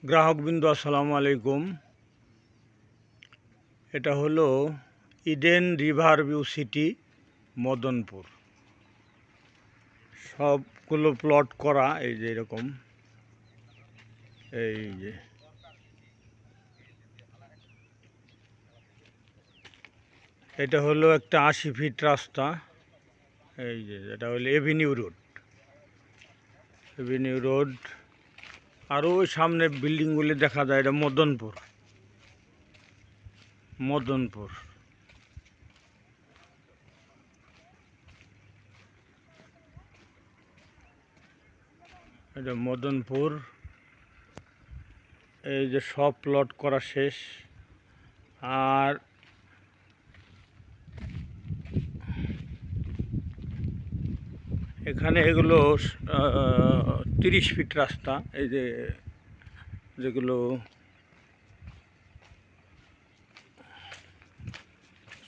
গ্রাহকবৃন্দ আসসালামু আলাইকুম। এটা হলো Eden river view city Madanpur. সবগুলো প্লট করা এই যে এরকম, এই যে এটা হলো একটা 80 ফিট রাস্তা। এই যে এটা হলো এভিনিউ রোড। আর ওই সামনে বিল্ডিংগুলি দেখা যায়, এটা মদনপুর। এটা মদনপুর। এই যে সব প্লট করা শেষ। আর এখানে এগুলো 30 ফিট রাস্তা। এই যে যেগুলো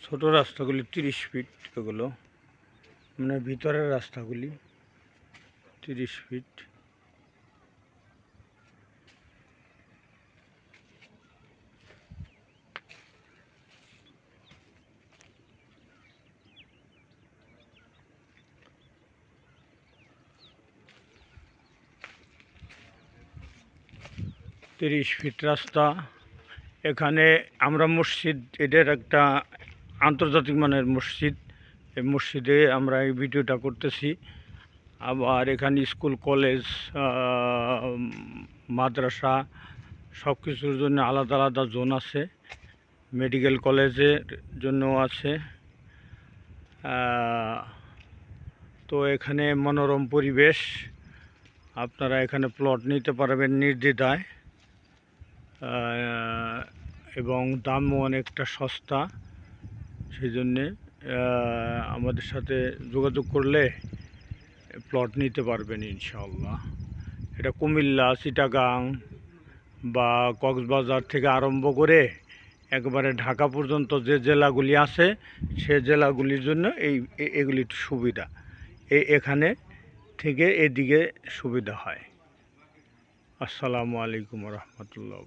ছোট রাস্তাগুলি 30 ফিট, এগুলো মানে ভিতরের রাস্তাগুলি 30 ফিট। রাস্তা। এখানে আমরা মসজিদ, এদের একটা আন্তর্জাতিক মানের মসজিদ। এই মসজিদে আমরা এই ভিডিওটা করতেছি। আবার এখানে স্কুল, কলেজ, মাদ্রাসা সব কিছুর জন্য আলাদা আলাদা জোন আছে। মেডিকেল কলেজের জন্যও আছে। তো এখানে মনোরম পরিবেশ, আপনারা এখানে প্লট নিতে পারবেন নির্দ্বিধায়, এবং দামও অনেকটা সস্তা। সেই জন্যে আমাদের সাথে যোগাযোগ করলে প্লট নিতে পারবেন ইনশাআল্লাহ। এটা কুমিল্লা, চিটাগাং বা কক্সবাজার থেকে আরম্ভ করে একবারে ঢাকা পর্যন্ত যে জেলাগুলি আছে সে জেলাগুলির জন্য এগুলি সুবিধা। এখানে থেকে এদিকে সুবিধা হয়। আসসালামু আলাইকুম রহমতুল্লাহ।